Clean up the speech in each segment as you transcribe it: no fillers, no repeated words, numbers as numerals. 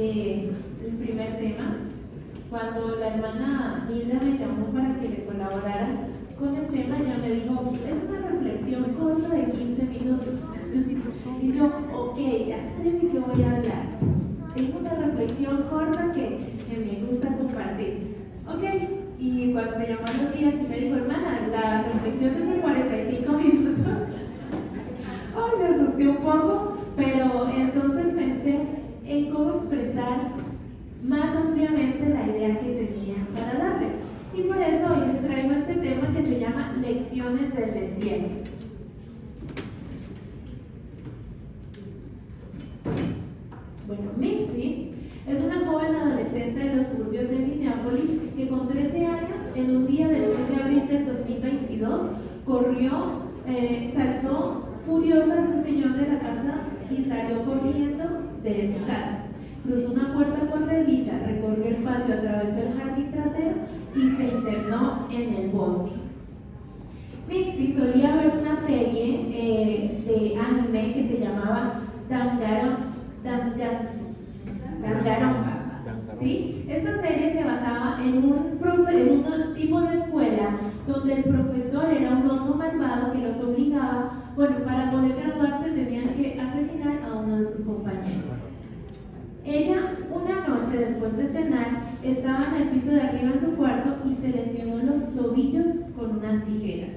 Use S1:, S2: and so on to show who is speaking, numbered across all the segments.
S1: el primer tema, cuando la hermana Nilda me llamó para que le colaborara con el tema, ella me dijo, es una reflexión corta de 15 minutos. Y yo, ok, ya sé de qué voy a hablar. Tengo una reflexión corta que me gusta compartir. Ok, y cuando me llamó los días y me dijo, hermana, la reflexión es de 45 minutos. Ay, me asusté un poco, pero entonces pensé en cómo expresar más ampliamente la idea que tenía para darles. Y por eso hoy les traigo este tema que se llama Lecciones del Desierto. Bueno, Mitzi es una joven adolescente de los suburbios de Minneapolis que con 13 años, en un día del 2 de abril del 2022, saltó furiosa del sillón de la casa y salió corriendo de su casa. Cruzó una puerta corrediza, recorrió el patio, atravesó el jardín trasero y se internó en el bosque. Mitzi solía ver una serie de anime que se llamaba Danganronpa. ¿Sí? Esta serie se basaba en un tipo de escuela donde el profesor era un oso malvado que los obligaba, para poder graduarse tenían que asesinar a uno de sus compañeros. Ella, una noche después de cenar, estaba en el piso de arriba en su cuarto y se lesionó los tobillos con unas tijeras.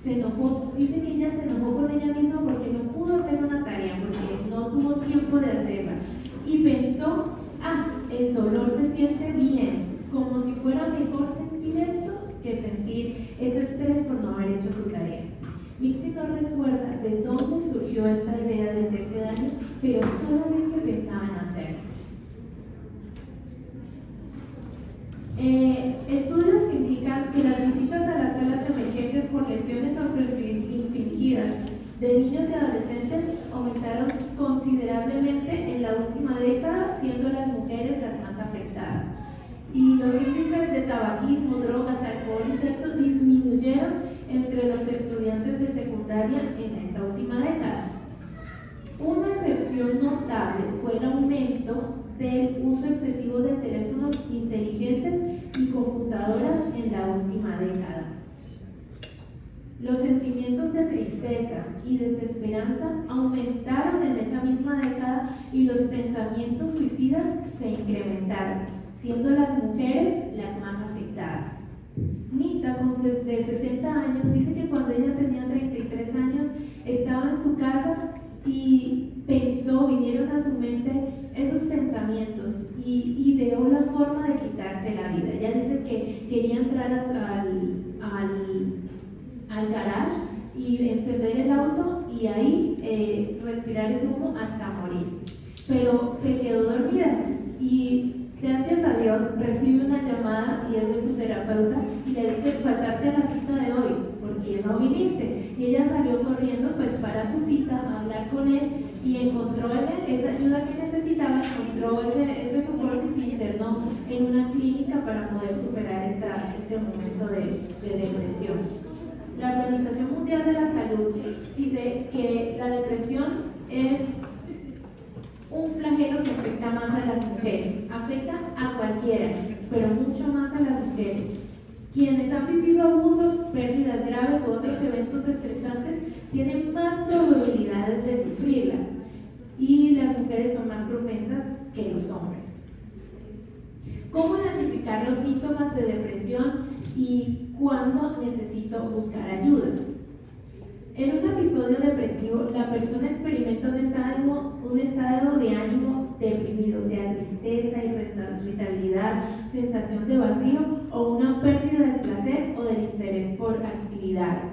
S1: Se enojó, dice que ella se enojó con ella misma porque no pudo hacer una tarea, porque no tuvo tiempo de hacerla. Y pensó, el dolor se siente bien, como si fuera mejor sentir esto que sentir ese estrés por no haber hecho su tarea. Mitzi no recuerda de dónde surgió esta idea de hacerse daño, pero solamente pensaba en hacerlo. Estudios indican que las visitas a las salas de emergencias por lesiones autoinfligidas de niños y adolescentes aumentaron considerablemente en la última década, siendo las mujeres las más afectadas. Y los índices de tabaquismo, drogas, alcohol y sexo disminuyeron entre los estudiantes de secundaria en esta última década. Una excepción notable fue el aumento del uso excesivo de teléfonos inteligentes y computadoras en la última década. Los sentimientos de tristeza y desesperanza aumentaron en esa misma década y los pensamientos suicidas se incrementaron, siendo las mujeres las más afectadas. Nita, de 60 años, dice que cuando ella tenía 33 años estaba en su casa y vinieron a su mente esos pensamientos y ideó la forma de quitarse la vida. Ella dice que quería entrar al garage y encender el auto y ahí respirar ese humo hasta morir. Pero se quedó dormida y gracias a Dios recibe una llamada y es de su terapeuta y le dice, faltaste a la cita de hoy, ¿por qué no viniste? Y ella salió corriendo para su cita a hablar con él y encontró en él esa ayuda que necesitaba, encontró ese soporte y se internó en una clínica para poder superar este momento de depresión. La Organización Mundial de la Salud dice que la depresión es un flagelo que afecta más a las mujeres, afecta a cualquiera, pero mucho más a las mujeres. Quienes han vivido abusos, pérdidas graves u otros eventos estresantes tienen más probabilidades de sufrirla y las mujeres son más propensas que los hombres. ¿Cómo identificar los síntomas de depresión y cuándo necesito buscar ayuda? En un episodio depresivo, la persona experimenta un estado de ánimo deprimido, sea tristeza, irritabilidad, sensación de vacío o una pérdida del placer o del interés por actividades.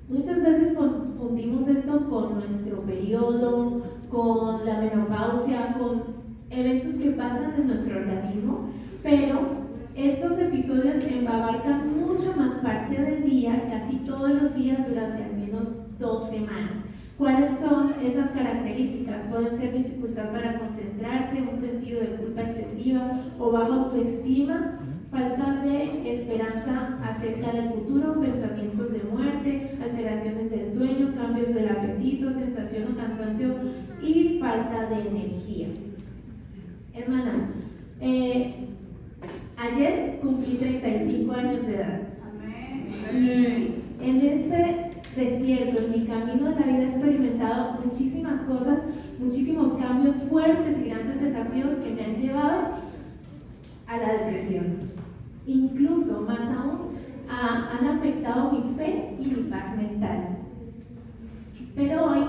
S1: Muchas veces confundimos esto con nuestro periodo, con la menopausia, con eventos que pasan en nuestro organismo, pero estos episodios abarcan mucha más parte del día, casi todos los días durante al menos 2 semanas. ¿Cuáles son esas características? Pueden ser dificultad para concentrarse, un sentido de culpa excesiva o baja autoestima, falta de esperanza acerca del futuro, pensamientos de muerte, alteraciones del sueño, cambios del apetito, sensación o cansancio y falta de energía. Hermanas, ayer cumplí 35 años de edad. Y en este desierto, en mi camino de la vida, he experimentado muchísimas cosas, muchísimos cambios fuertes y grandes desafíos que me han llevado a la depresión. Incluso, más aún, han afectado mi fe y mi paz mental. Pero hoy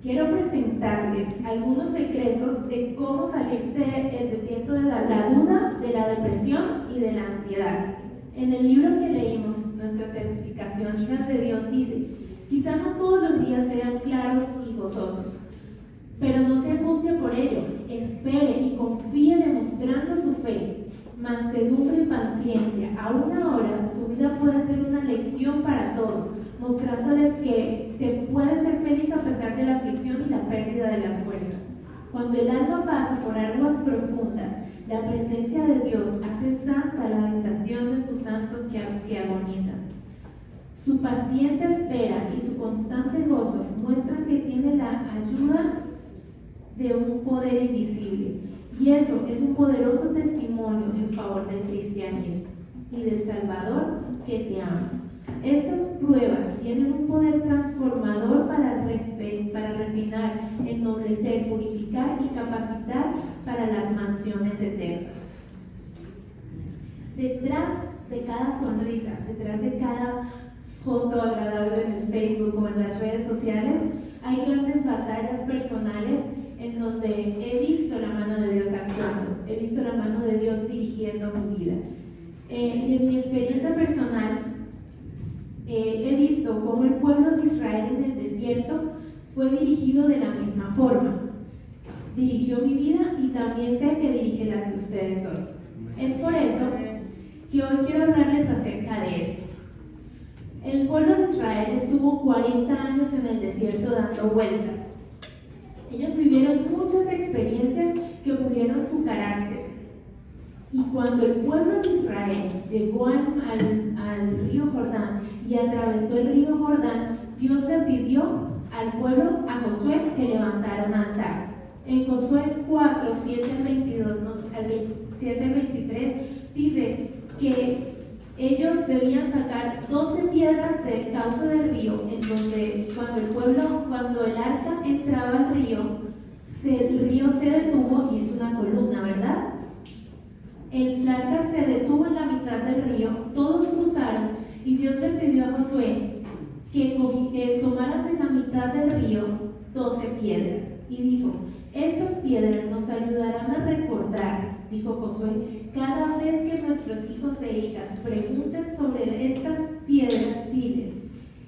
S1: quiero presentarles algunos secretos de cómo salir del desierto de la duda, de la depresión y de la ansiedad. En el libro que leímos, nuestra certificación, Hijas de Dios, dice: quizá no todos los días sean claros y gozosos, pero no se angustie por ello. Espere y confíe demostrando su fe, mansedumbre y paciencia. Aún ahora, su vida puede ser una lección para todos, mostrándoles que se puede ser feliz a pesar de la aflicción y la pérdida de las fuerzas. Cuando el alma pasa por aguas profundas, la presencia de Dios hace santa la habitación de sus santos que agonizan. Su paciente espera y su constante gozo muestran que tiene la ayuda de un poder invisible, y eso es un poderoso testimonio en favor del cristianismo y del Salvador que se ama. Estas pruebas tienen un poder transformador para refinar, ennoblecer, purificar y capacitar para las mansiones eternas. Detrás de cada sonrisa, detrás de cada foto agradable en el Facebook o en las redes sociales, hay grandes batallas personales en donde he visto la mano de Dios actuando, he visto la mano de Dios dirigiendo mi vida. Y en mi experiencia personal, he visto cómo el pueblo de Israel en el desierto fue dirigido de la misma forma. Dirigió mi vida y también sé que dirige las de ustedes hoy. Es por eso que hoy quiero hablarles acerca de esto. El pueblo de Israel estuvo 40 años en el desierto dando vueltas. Ellos vivieron muchas experiencias que pulieron su carácter. Y cuando el pueblo de Israel llegó al río Jordán y atravesó el río Jordán, Dios le pidió al pueblo, a Josué, que levantara un altar. En Josué 4, 7 al 22, 7 al 23, dice que ellos debían sacar 12 piedras del cauce del río, en donde cuando el arca entraba al río, el río se detuvo y es una columna, ¿verdad? El arca se detuvo en la mitad del río, todos cruzaron y Dios le pidió a Josué que tomaran de la mitad del río 12 piedras y dijo: estas piedras nos ayudarán a recordar, dijo Josué, cada vez que nuestros hijos e hijas pregunten sobre estas piedras, diles: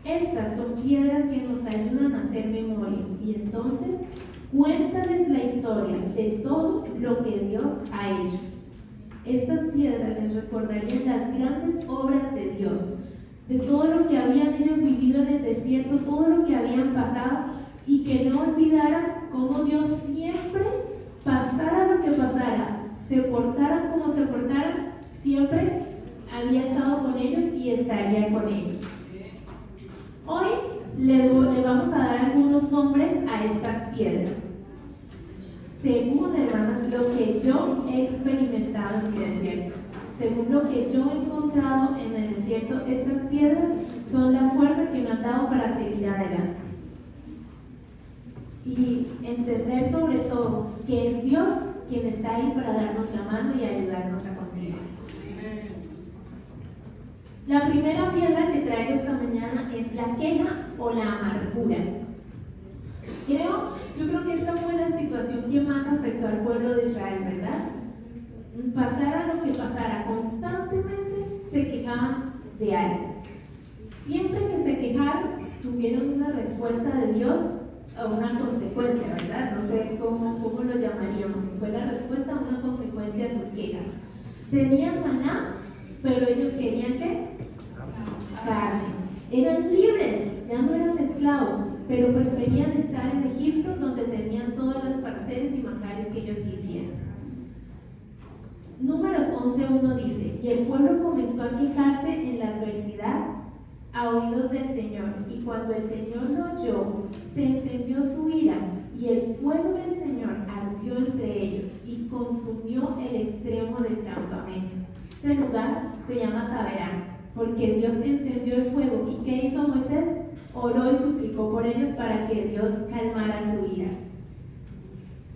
S1: estas son piedras que nos ayudan a hacer memoria. Y entonces cuéntales la historia de todo lo que Dios ha hecho. Estas piedras les recordarían las grandes obras de Dios, de todo lo que habían ellos vivido en el desierto, todo lo que habían pasado, y que no olvidaran cómo Dios siempre, pasara lo que pasara, se portaran como se portaran, siempre había estado con ellos y estaría con ellos. Hoy le vamos a dar algunos nombres a estas piedras. Según, hermanas, lo que yo he experimentado en mi desierto, según lo que yo he encontrado en el desierto, estas piedras son la fuerza que me han dado para seguir adelante. Y entender sobre todo que es Dios quien está ahí para darnos la mano y ayudarnos a continuar. La primera piedra que traigo esta mañana es la queja o la amargura. Yo creo que esta fue la situación que más afectó al pueblo de Israel, ¿verdad? Pasara lo que pasara, constantemente se quejaban de algo. Siempre que se quejaron, tuvieron una respuesta de Dios o una consecuencia, ¿verdad? No sé cómo lo llamaríamos, si fue la respuesta o una consecuencia de sus quejas. Tenían maná, pero ellos querían ¿qué? Carne. Eran libres, ya no eran esclavos, pero preferían estar en Egipto, donde tenían todas las parcelas y manjares que ellos quisieran. Números 11:1 dice: y el pueblo comenzó a quejarse en la adversidad a oídos del Señor, y cuando el Señor lo oyó, se encendió su ira, y el fuego del Señor ardió entre ellos, y con campamento. Ese lugar se llama Taberán, porque Dios encendió el fuego. ¿Y qué hizo Moisés? Oró y suplicó por ellos para que Dios calmara su ira.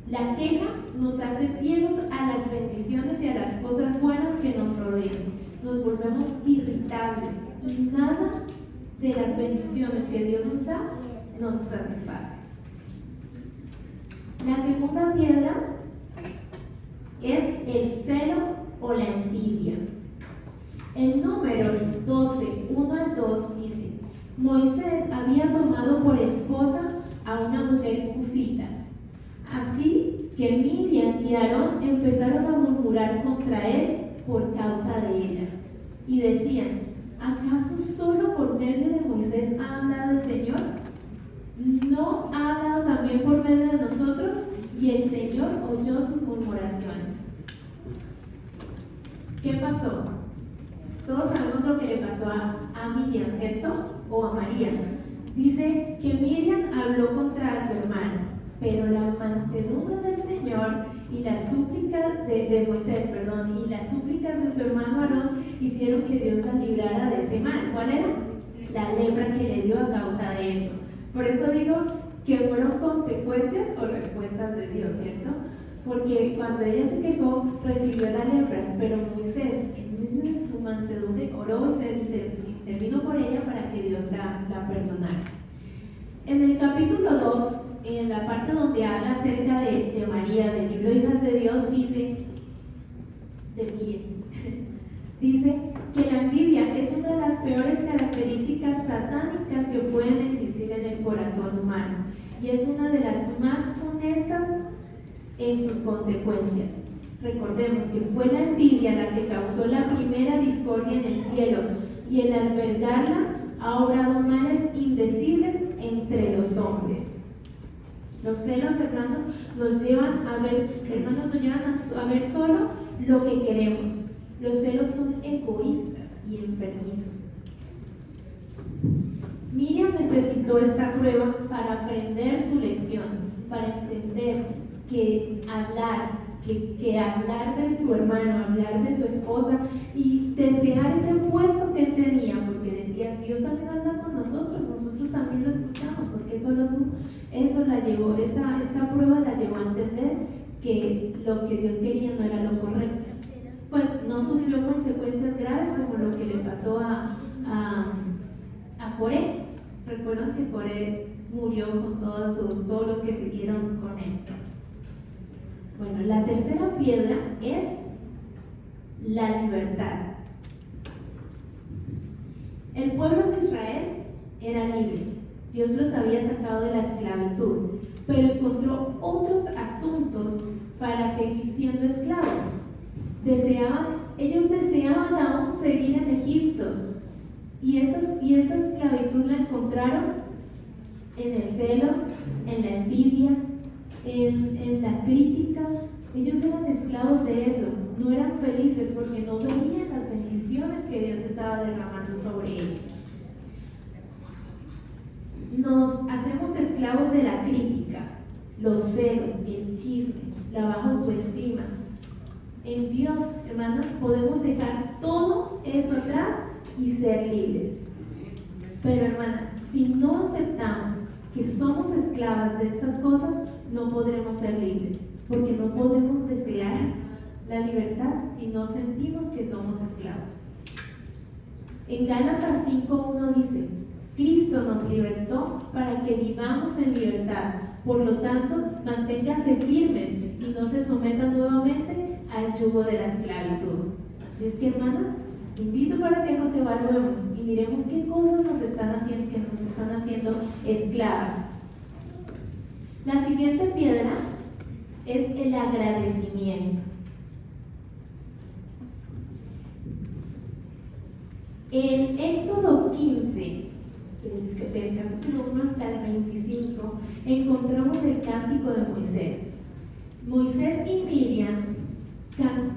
S1: La queja nos hace ciegos a las bendiciones y a las cosas buenas que nos rodean. Nos volvemos irritables y nada de las bendiciones que Dios nos da nos satisface. La segunda piedra es el celo o la envidia. En Números 12, 1 al 2 dice: Moisés había tomado por esposa a una mujer cusita. Así que Miriam y Aarón empezaron a murmurar contra él por causa de ella. Y decían: ¿acaso solo por medio de Moisés ha hablado el Señor? ¿No ha hablado también por medio de nosotros? Y el Señor oyó sus murmuraciones. ¿Qué pasó? Todos sabemos lo que le pasó a Miriam, ¿cierto? O a María. Dice que Miriam habló contra su hermano, pero la mansedumbre del Señor y las súplicas de Moisés, y las súplicas de su hermano Aarón hicieron que Dios la librara de ese mal. ¿Cuál era? La lepra que le dio a causa de eso. Por eso digo que fueron consecuencias o respuestas de Dios, ¿cierto? Porque cuando ella se quejó, recibió la lepra, pero Moisés, en medio de su mansedumbre, oró y se intervino por ella para que Dios la perdonara. En el capítulo 2, en la parte donde habla acerca de María, del libro Hijas de Dios, dice que la envidia es una de las peores características satánicas que pueden existir en el corazón humano y es una de las más funestas en sus consecuencias. Recordemos que fue la envidia la que causó la primera discordia en el cielo y el albergarla ha obrado males indecibles entre los hombres. Los celos, hermanos, nos llevan a ver solo lo que queremos. Los celos son egoístas y enfermizos. Miriam necesitó esta prueba para aprender su lección, para entender que hablar de su hermano, hablar de su esposa y desear ese puesto que él tenía, porque decía: Dios también anda con nosotros también lo escuchamos, porque solo tú. Eso la llevó, esta prueba la llevó a entender que lo que Dios quería no era lo correcto. Pues no sufrió consecuencias graves como lo que le pasó a Coré. Recuerdan que Coré murió con todos los que siguieron con él. Bueno, la tercera piedra es la libertad. El pueblo de Israel era libre. Dios los había sacado de la esclavitud, pero encontró otros asuntos para seguir siendo esclavos. Ellos deseaban aún seguir en Egipto, y esa esclavitud la encontraron en el celo, en la envidia, en la crítica. Ellos eran esclavos de eso, no eran felices porque no veían las bendiciones que Dios estaba derramando sobre ellos. Nos hacemos esclavos de la crítica, los celos, el chisme, la baja autoestima. En Dios, hermanos, podemos dejar todo eso atrás y ser libres. Pero, hermanas, si no aceptamos que somos esclavas de estas cosas, no podremos ser libres, porque no podemos desear la libertad si no sentimos que somos esclavos. En Gálatas 5:1 dice: Cristo nos libertó para que vivamos en libertad. Por lo tanto, manténganse firmes y no se sometan nuevamente al yugo de la esclavitud. Así es que, hermanas, les invito para que nos evaluemos y miremos qué cosas nos están haciendo esclavas. La siguiente piedra es el agradecimiento. En Éxodo 15, del capítulo 1 hasta el 25, encontramos el cántico de Moisés. Moisés y Miriam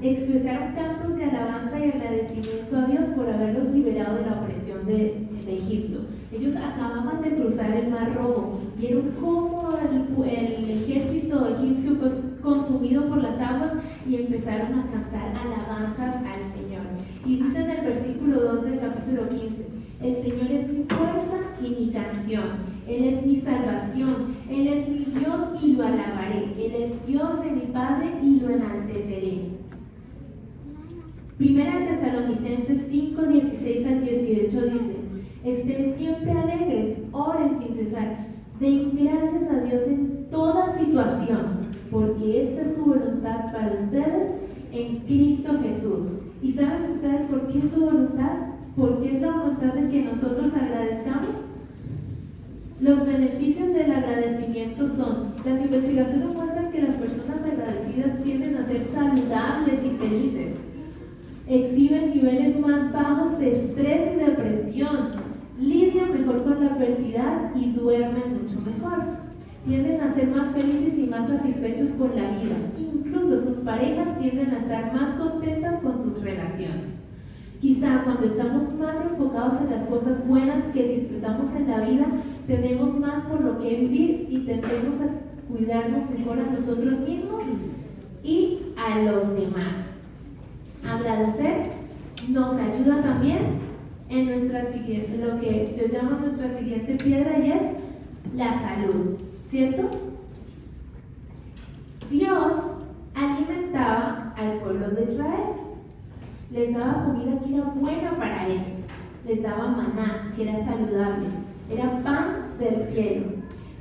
S1: expresaron cantos de alabanza y agradecimiento a Dios por haberlos liberado de la opresión de Egipto. Ellos acababan de cruzar el Mar Rojo, vieron cómo el ejército egipcio fue consumido por las aguas y empezaron a cantar alabanzas al Señor. Y dice en el versículo 2 del capítulo 15, el Señor es mi fuerza y mi canción, Él es mi salvación, Él es mi Dios y lo alabaré, Él es Dios de mi Padre y lo enalteceré. Primera Tesalonicenses 5, 16 al 18 dice, estén siempre alegres, oren sin cesar, den gracias a Dios en toda situación, porque esta es su voluntad para ustedes en Cristo Jesús. ¿Y saben ustedes por qué es su voluntad? Porque es la voluntad de que nosotros agradezcamos. Los beneficios del agradecimiento son, las investigaciones muestran que las personas agradecidas tienden a ser saludables y felices, exhiben niveles más bajos de estrés y depresión, lidian mejor con la adversidad y duermen mucho mejor. Tienden a ser más felices y más satisfechos con la vida. Incluso sus parejas tienden a estar más contentas con sus relaciones. Quizá cuando estamos más enfocados en las cosas buenas que disfrutamos en la vida, tenemos más por lo que vivir y tendremos a cuidarnos mejor a nosotros mismos y a los demás. Agradecer nos ayuda también en nuestra siguiente, lo que yo llamo nuestra siguiente piedra, y es la salud, ¿cierto? Dios alimentaba al pueblo de Israel, les daba comida que era buena para ellos, les daba maná, que era saludable, era pan del cielo,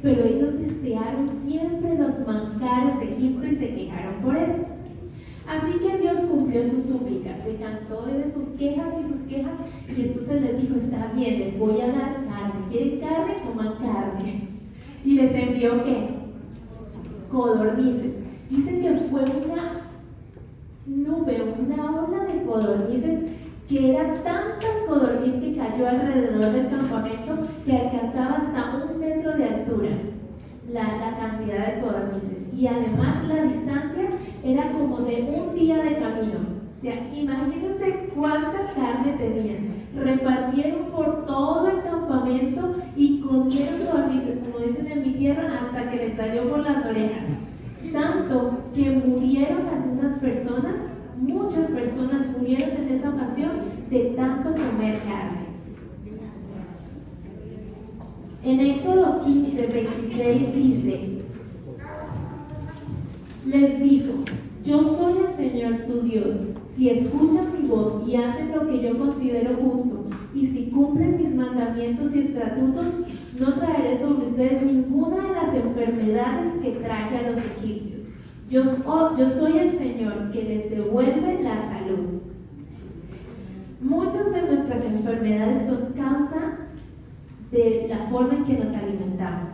S1: pero ellos desearon siempre los manjares de Egipto y se quejaron por eso. Así que Dios cumplió sus súplicas, se cansó de sus quejas, y entonces les dijo, está bien, les voy a dar carne, ¿quieren carne? Coman carne. Y les envió, ¿qué? Codornices. Dicen que fue una nube, una ola de codornices, que era tanta codorniz que cayó alrededor del campamento que alcanzaba hasta 1 metro de altura la cantidad de codornices. Y además la distancia era como de 1 día de camino. O sea, imagínense cuánta carne tenían. Repartieron por todo el campamento y comieron codornices, como dicen en mi tierra, hasta que les salió por las orejas. Tanto que murieron algunas personas, muchas personas murieron en esa ocasión de tanto comer carne. En Éxodo 15, 26 dice, les dijo, yo soy el Señor su Dios, si escuchan mi voz y hacen lo que yo considero justo, y si cumplen mis mandamientos y estatutos, no traeré sobre ustedes ninguna de las enfermedades que traje a los egipcios. Yo soy el Señor que les devuelve la salud. Muchas de nuestras enfermedades son causa de la forma en que nos alimentamos.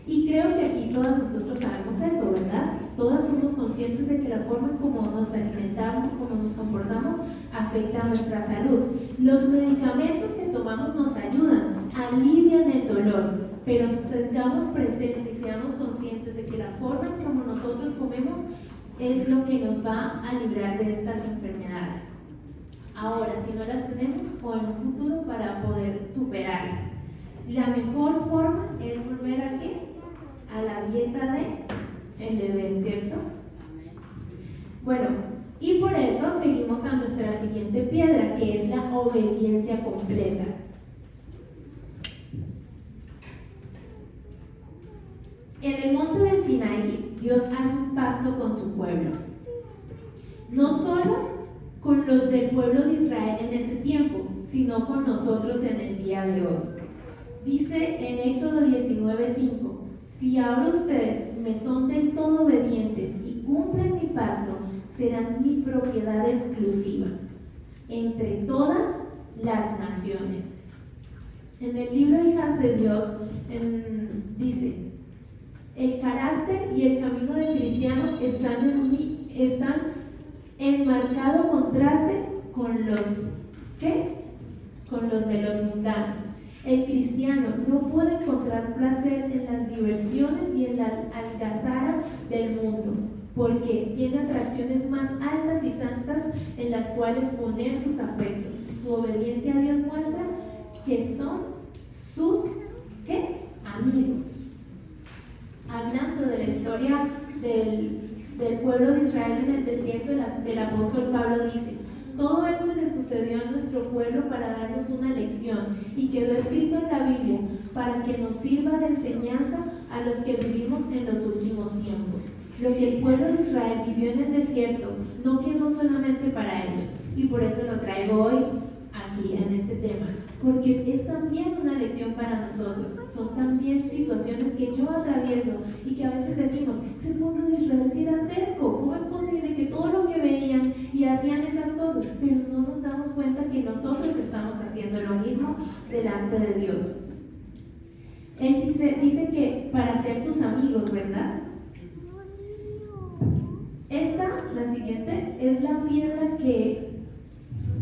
S1: Y creo que aquí todas nosotros sabemos eso, ¿verdad? Todas somos conscientes de que la forma en cómo nos alimentamos, cómo nos comportamos, afecta a nuestra salud. Los medicamentos que tomamos nos ayudan, alivian el dolor, pero tengamos presentes y seamos conscientes de que la forma en cómo nosotros comemos es lo que nos va a librar de estas enfermedades. Ahora, si no las tenemos, o en un futuro para poder superarlas. La mejor forma es volver a ¿qué? A la dieta de el Edén, ¿cierto? Bueno, y por eso seguimos a nuestra siguiente piedra, que es la obediencia completa. En el monte del Sinaí, Dios hace un pacto con su pueblo. No solo con los del pueblo de Israel en ese tiempo, sino con nosotros en el día de hoy. Dice en Éxodo 19:5, si ahora ustedes me son del todo obedientes y cumplen mi pacto, serán mi propiedad exclusiva entre todas las naciones. En el libro Hijas de Dios dice, el carácter y el camino del cristiano están en marcado contraste con los de los mundanos. El cristiano no puede encontrar placer en las diversiones y en la algazara del mundo, porque tiene atracciones más altas y santas en las cuales poner sus afectos. Su obediencia a Dios muestra que son sus amigos. Hablando de la historia del pueblo de Israel en el desierto, el apóstol Pablo dice: todo eso le sucedió a nuestro pueblo para darnos una lección, y quedó escrito en la Biblia para que nos sirva de enseñanza a los que vivimos en los últimos tiempos. Lo que el pueblo de Israel vivió en el desierto no quedó solamente para ellos, y por eso lo traigo hoy aquí en este tema, porque es también una lección para nosotros. Son también situaciones que yo atravieso y que a veces decimos: ese pueblo de Israel sí era terco, ¿cómo es posible que todo lo que veían y hacían esas cosas? Pero no nos damos cuenta que nosotros estamos haciendo lo mismo delante de Dios. Él dice que para ser sus amigos, ¿verdad? La siguiente, es la piedra que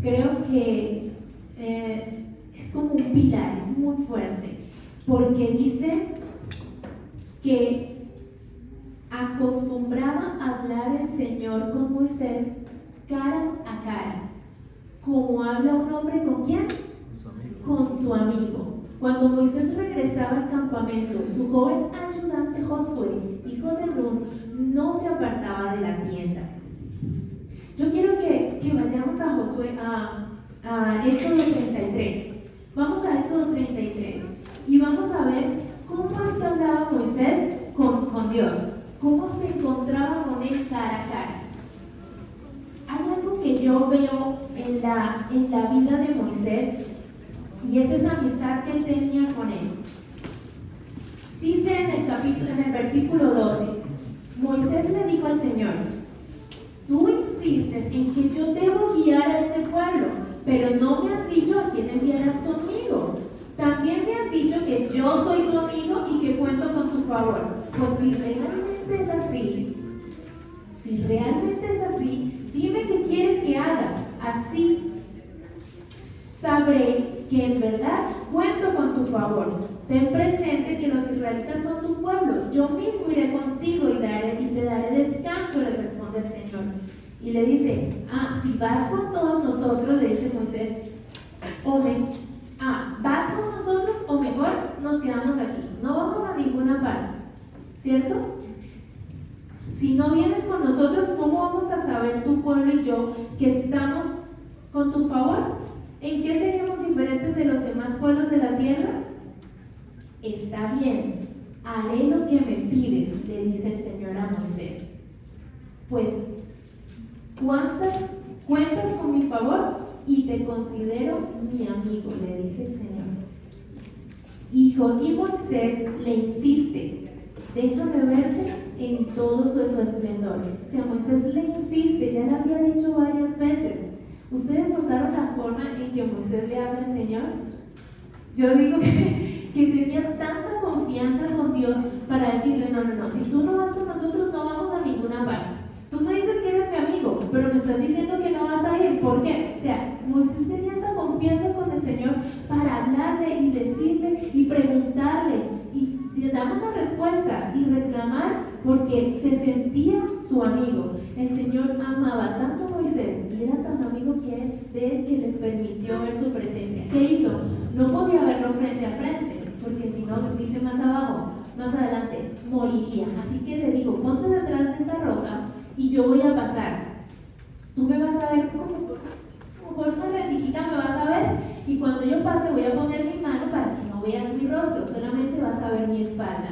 S1: creo que es como un pilar, es muy fuerte, porque dice que acostumbraba a hablar el Señor con Moisés cara a cara, como habla un hombre ¿con quién? Con su amigo. Cuando Moisés regresaba al campamento, su joven ayudante Josué, hijo de Nun, no se apartaba de la tienda. Yo quiero que vayamos a Josué, a Éxodo 33. Vamos a Éxodo 33 y vamos a ver cómo es que hablaba Moisés con Dios, cómo se encontraba con él cara a cara. Hay algo que yo veo en la vida de Moisés, y es esa amistad que él tenía con él. Dice en el versículo 12, Moisés le dijo al Señor: tú insistes en que yo debo guiar a este pueblo, pero no me has dicho a quién enviarás conmigo. También me has dicho que yo soy tu amigo y que cuento con tu favor. Pues si realmente es así, dime qué quieres que haga. Así sabré que en verdad cuento con tu favor. Ten presente que los israelitas son tu pueblo. Yo mismo iré contigo y te daré descanso, le responde el Señor. Y le dice: si vas con todos nosotros, le dice Moisés, vas con nosotros o mejor nos quedamos aquí. No vamos a ninguna parte, ¿cierto? Si no vienes con nosotros, ¿cómo vamos a saber tu pueblo y yo que estamos con tu favor? ¿En qué seríamos diferentes de los demás pueblos de la tierra? Está bien, haré lo que me pides, le dice el Señor a Moisés. Pues, cuentas con mi favor y te considero mi amigo, le dice el Señor. Y Moisés le insiste: déjame verte en todo su esplendor. O sea, Moisés le insiste, ya le había dicho varias veces. ¿Ustedes notaron la forma en que Moisés le habla al Señor? Yo digo que tenía tanta confianza con Dios para decirle: no, si tú no vas con nosotros, no vamos a ninguna parte. Tú me dices que eres mi amigo, pero me estás diciendo que no vas a ir. ¿Por qué? O sea, Moisés tenía esa confianza con el Señor para hablarle y decirle y preguntarle y dar una respuesta y reclamar, porque se sentía su amigo. El Señor amaba tanto a Moisés y era tan amigo de él que le permitió ver su presencia. ¿Qué hizo? No podía verlo frente a frente, porque si no, dice más adelante, moriría. Así que le digo: ponte detrás de esa roca y yo voy a pasar. Tú me vas a ver como por una rendijita, me vas a ver, y cuando yo pase voy a poner mi mano para que no veas mi rostro, solamente vas a ver mi espalda.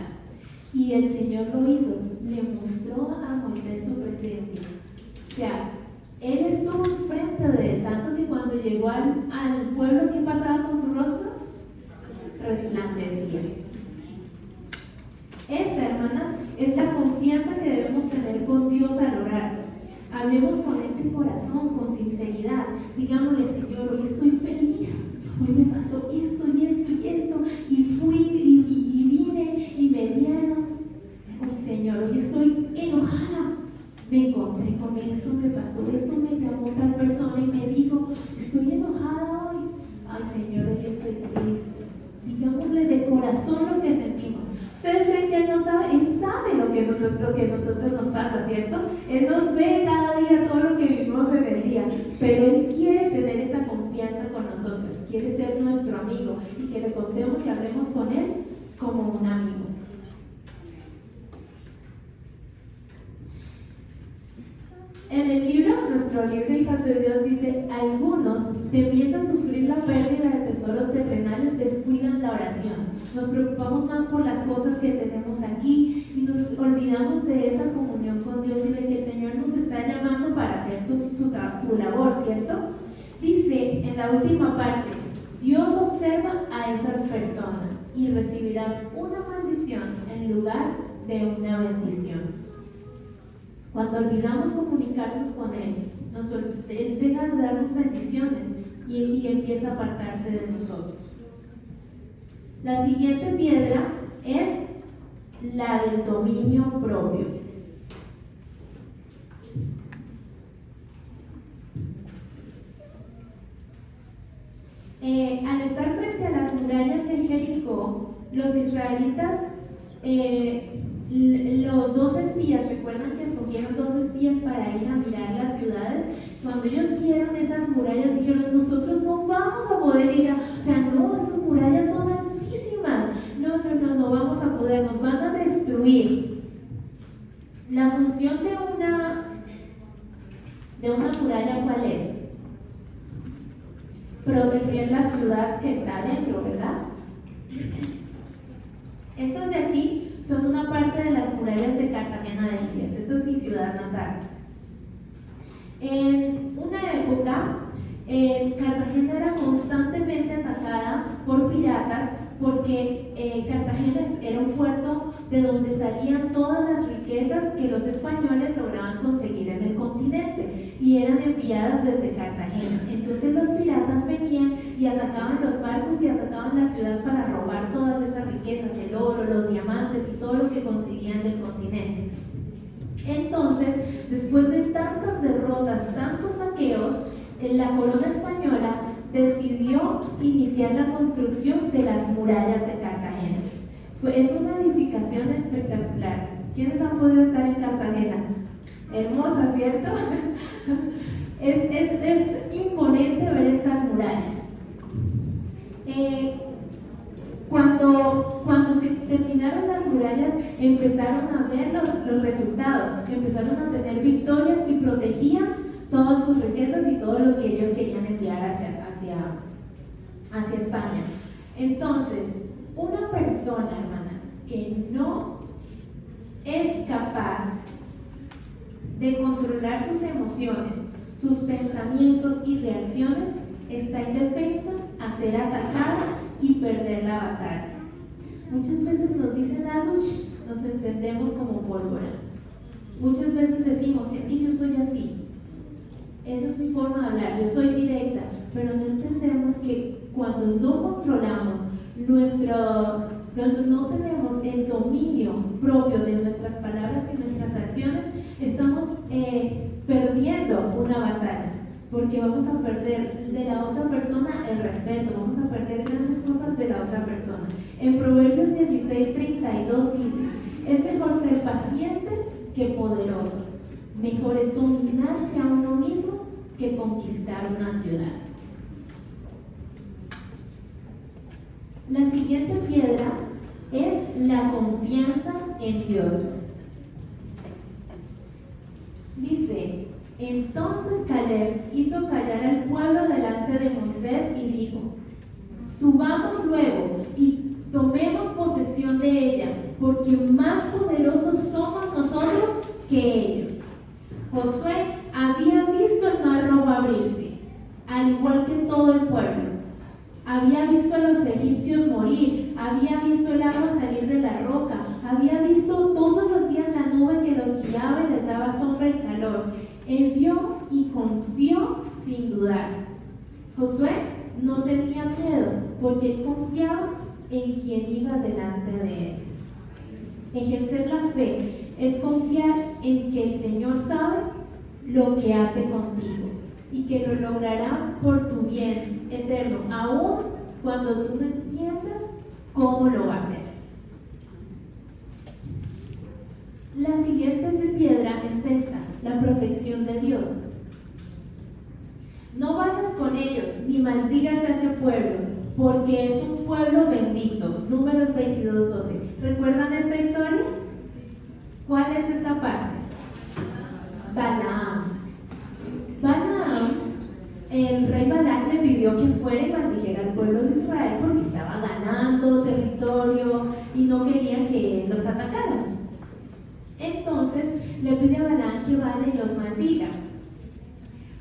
S1: Y el Señor lo hizo, le mostró a Moisés su presencia. O sea, él estuvo enfrente de él, tanto que cuando llegó al pueblo, ¿qué pasaba con su rostro? Resplandecía. Esa, hermanas, es la confianza que debemos tener con Dios al orar. Hablemos con Él de corazón, con sinceridad. Digámosle: Señor, hoy estoy feliz, hoy me pasó esto y esto y esto, y fui y vine y me dieron. Hoy, Señor, hoy estoy enojada, me encontré con esto, me pasó esto, me llamó tal persona y me dijo: estoy enojada hoy. Ay, Señor, hoy estoy triste. Digámosle de corazón lo que sentimos. ¿Ustedes creen que Él no sabe? Él sabe lo que nosotros nos pasa, ¿cierto? Él nos ve cada día todo lo que vivimos en el día, pero Él quiere tener esa confianza con nosotros, quiere ser nuestro amigo y que le contemos y hablemos con Él como un amigo. En el libro, nuestro libro Hijas de Dios dice, algunos, temiendo sufrir la pérdida de tesoros terrenales, descuidan la oración. Nos preocupamos más por las cosas que tenemos aquí y nos olvidamos de esa comunión con Dios y de que el Señor nos está llamando para hacer su labor, ¿cierto? Dice en la última parte, Dios observa a esas personas y recibirán una maldición en lugar de una bendición. Cuando olvidamos comunicarnos con Él, Él deja de darnos bendiciones y empieza a apartarse de nosotros. La siguiente piedra es la del dominio propio. Al estar frente a las murallas de Jericó, los israelitas, los dos espías, recuerdan que escogieron dos espías para ir a mirar las ciudades. Cuando ellos vieron esas murallas, dijeron: nosotros no vamos a poder ir no, esas murallas son altísimas, no vamos a poder, nos van a destruir. La función de una muralla, ¿cuál es? Proteger la ciudad que está adentro, ¿verdad? Estas de aquí son una parte de las murallas de Cartagena de Indias. Esta es mi ciudad natal. En una época, Cartagena era constantemente atacada por piratas porque Cartagena era un puerto de donde salían todas las riquezas que los españoles lograban conseguir en el continente y eran enviadas desde Cartagena. Entonces los piratas venían y atacaban los barcos y atacaban la ciudad para robar todas esas riquezas, el oro, los diamantes y todo lo que conseguían del continente. Entonces, después de tantas derrotas, tantos saqueos, la corona española decidió iniciar la construcción de las murallas de Cartagena. Es una edificación espectacular. ¿Quiénes han podido estar en Cartagena? Hermosa, ¿cierto? Es imponente ver estas murallas. Cuando se terminaron las murallas, empezaron a ver los resultados, empezaron a tener victorias y protegían todas sus riquezas y todo lo que ellos querían enviar hacia España. Entonces, una persona, hermanas, que no es capaz de controlar sus emociones, sus pensamientos y reacciones, está indefensa a ser atacada y perder la batalla. Muchas veces nos dicen algo, nos encendemos como pólvora. Muchas veces decimos: es que yo soy así. Esa es mi forma de hablar, yo soy directa, pero no entendemos que cuando no controlamos cuando no tenemos el dominio propio de nuestras palabras y nuestras acciones, estamos perdiendo una batalla, porque vamos a perder de la otra persona el respeto, vamos a perder grandes cosas de la otra persona. En Proverbios 16:32 dice: es mejor ser paciente que poderoso. Mejor es dominarse a uno mismo que conquistar una ciudad. La siguiente piedra es la confianza en Dios. Dice: entonces Caleb hizo callar al pueblo delante de Moisés y dijo: subamos luego y tomemos posesión de ella, porque más poderosos somos nosotros que ellos. Josué había visto el mar rojo abrirse, al igual que todo el pueblo. Había visto a los egipcios morir, había visto el agua salir de la roca, había visto todos los días la nube que los guiaba y les daba sombra y calor. Él vio y confió sin dudar. Josué no tenía miedo, porque él confiaba en quien iba delante de él. Ejercer la fe es confiar en que el Señor sabe lo que hace contigo y que lo logrará por tu bien eterno, aun cuando tú no entiendas cómo lo va a hacer. La siguiente piedra es esta: la protección de Dios. No vayas con ellos ni maldigas a ese pueblo, porque es un pueblo bendito. Números 22:12. ¿Recuerdan esta historia? ¿Cuál es esta parte? Balaam. fuera y maldijera al pueblo de Israel porque estaba ganando territorio y no quería que los atacaran. Entonces le pide a Balaam que vaya y los maldiga.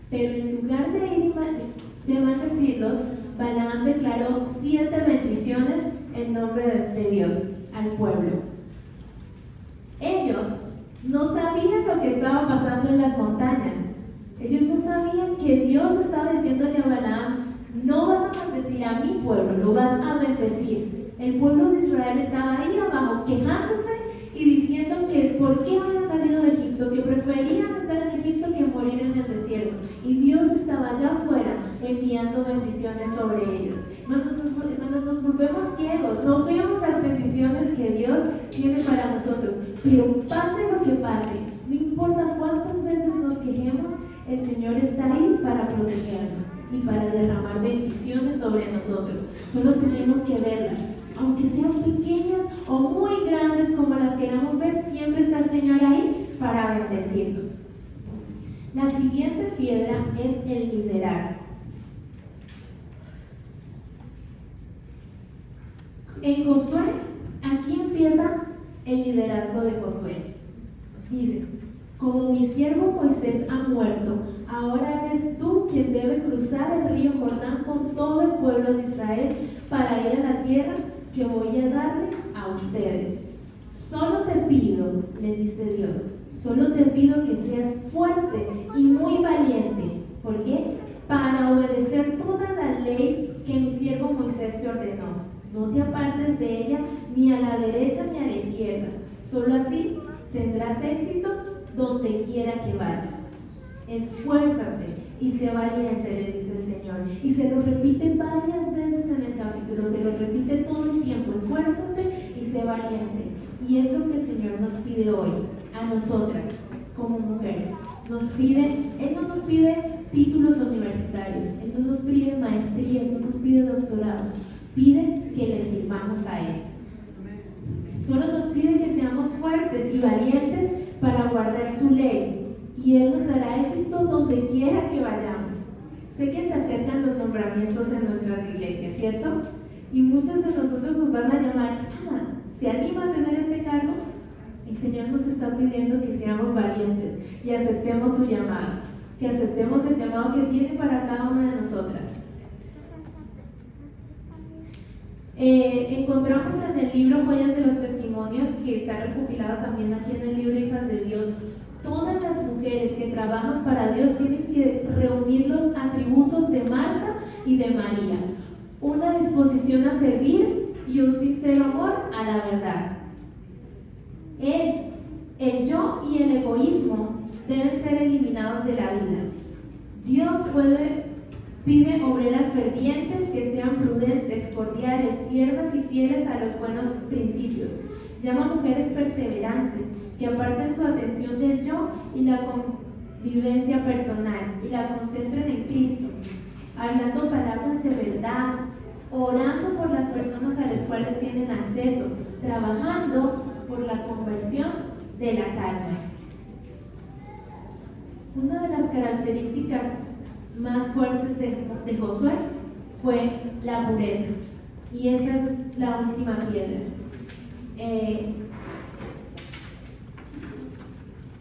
S1: Pero en lugar de ir y de maldecirlos, Balaam declaró 7 bendiciones en nombre de Dios al pueblo. Ellos no sabían lo que estaba pasando en las montañas. Ellos no sabían que Dios estaba diciéndole a Balaam: no vas a maldecir a mi pueblo, lo vas a bendecir. El pueblo de Israel estaba ahí abajo quejándose y diciendo que por qué habían salido de Egipto, que preferían estar en Egipto que morir en el desierto. Y Dios estaba allá afuera enviando bendiciones sobre ellos. Nos volvemos ciegos, no vemos las bendiciones que Dios tiene para nosotros. Pero pase lo que pase, no importa cuántas veces nos quejemos, el Señor está ahí para protegernos y para derramar bendiciones sobre nosotros. Solo tenemos que verlas. Aunque sean pequeñas o muy grandes como las queramos ver, siempre está el Señor ahí para bendecirnos. La siguiente piedra es el liderazgo. En Josué, aquí empieza el liderazgo de Josué. Dice: como mi siervo Moisés ha muerto, ahora eres tú quien debe cruzar el río Jordán con todo el pueblo de Israel para ir a la tierra que voy a darle a ustedes. Solo te pido, le dice Dios, solo te pido que seas fuerte y muy valiente. ¿Por qué? Para obedecer toda la ley que mi siervo Moisés te ordenó. No te apartes de ella ni a la derecha ni a la izquierda. Solo así tendrás éxito donde quiera que vayas. Esfuérzate y sé valiente, le dice el Señor. Y se lo repite varias veces en el capítulo, se lo repite todo el tiempo: esfuérzate y sé valiente. Y es lo que el Señor nos pide hoy, a nosotras, como mujeres. Él no nos pide títulos universitarios, Él no nos pide maestrías, no nos pide doctorados, pide que le sirvamos a Él. Solo nos pide que seamos fuertes y valientes para guardar su ley, y Él nos dará éxito donde quiera que vayamos. Sé que se acercan los nombramientos en nuestras iglesias, ¿cierto? Y muchos de nosotros nos van a llamar: ¿se anima a tener este cargo? El Señor nos está pidiendo que seamos valientes y aceptemos su llamado, que aceptemos el llamado que tiene para cada una de nosotras. Encontramos en el libro Joyas de los Testimonios, que está recopilado también aquí en el libro Hijas de Dios, todas las mujeres que trabajan para Dios tienen que reunir los atributos de Marta y de María: una disposición a servir y un sincero amor a la verdad. El yo y el egoísmo deben ser eliminados de la vida. Dios pide obreras fervientes que sean prudentes, cordiales, tiernas y fieles a los buenos principios. Llama mujeres perseverantes que aparten su atención del yo y la convivencia personal y la concentren en Cristo, hablando palabras de verdad, orando por las personas a las cuales tienen acceso, trabajando por la conversión de las almas. Una de las características más fuertes de Josué fue la pureza, y esa es la última piedra.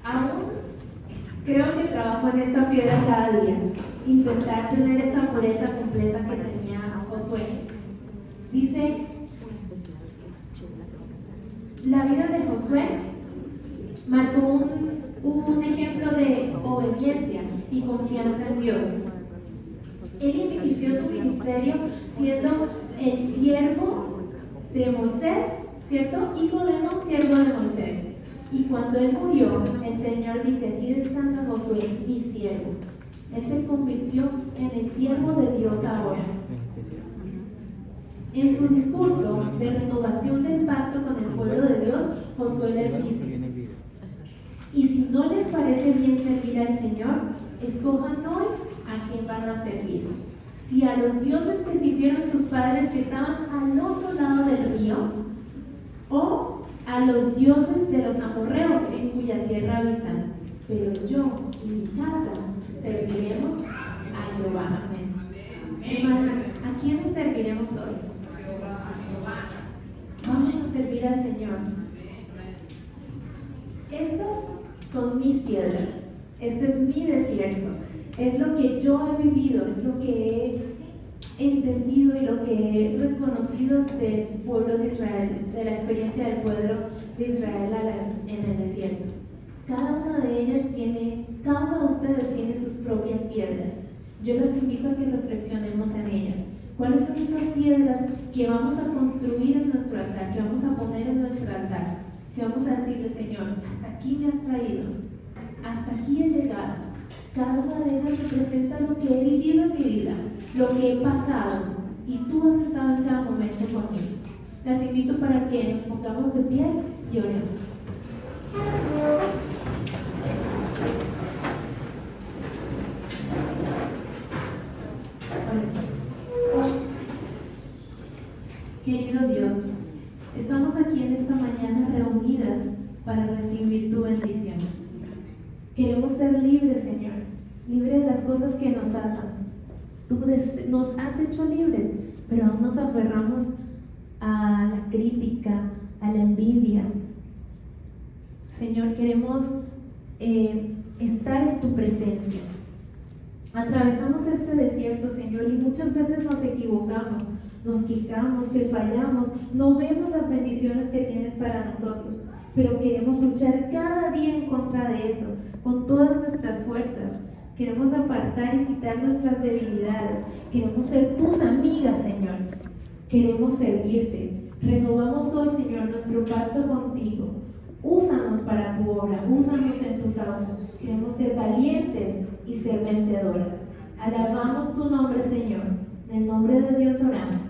S1: Aún creo que trabajo en esta piedra cada día, intentar tener esa pureza completa que tenía Josué. Dice: la vida de Josué marcó un ejemplo de obediencia y confianza en Dios. Él inició su ministerio siendo el siervo de Moisés, ¿cierto? Hijo de Nun, siervo de Moisés. Y cuando él murió, el Señor dice: aquí descansa Josué, mi siervo. Él se convirtió en el siervo de Dios ahora. En su discurso de renovación del pacto con el pueblo de Dios, Josué les dice: y si no les parece bien servir al Señor, escojan hoy a quién van a servir. Si a los dioses que sirvieron sus padres que estaban al otro lado del río, o a los dioses de los amorreos en cuya tierra habitan. Pero yo y mi casa serviremos a Jehová. Amén. Hermanas, son mis piedras, este es mi desierto, es lo que yo he vivido, es lo que he entendido y lo que he reconocido del pueblo de Israel, de la experiencia del pueblo de Israel en el desierto. Cada una de ellas cada uno de ustedes tiene sus propias piedras. Yo les invito a que reflexionemos en ellas. ¿Cuáles son esas piedras que vamos a construir en nuestro altar, que vamos a poner en nuestro altar? Que vamos a decirle, Señor, hasta aquí me has traído, hasta aquí he llegado. Cada una de ellas representa lo que he vivido en mi vida, lo que he pasado, y tú has estado en cada momento conmigo. Las invito para que nos pongamos de pie y oremos. Querido Dios, estamos aquí en esta mañana reunidas para recibir tu bendición. Queremos ser libres, Señor, libres de las cosas que nos atan. Tú nos has hecho libres, pero aún nos aferramos a la crítica, a la envidia. Señor, queremos estar en tu presencia. Atravesamos este desierto, Señor, y muchas veces nos equivocamos, nos quejamos, que fallamos, no vemos las bendiciones que tienes para nosotros, pero queremos luchar cada día en contra de eso, con todas nuestras fuerzas. Queremos apartar y quitar nuestras debilidades. Queremos ser tus amigas, Señor. Queremos servirte. Renovamos hoy, Señor, nuestro pacto contigo. Úsanos para tu obra, úsanos en tu causa. Queremos ser valientes y ser vencedoras. Alabamos tu nombre, Señor. En el nombre de Dios oramos.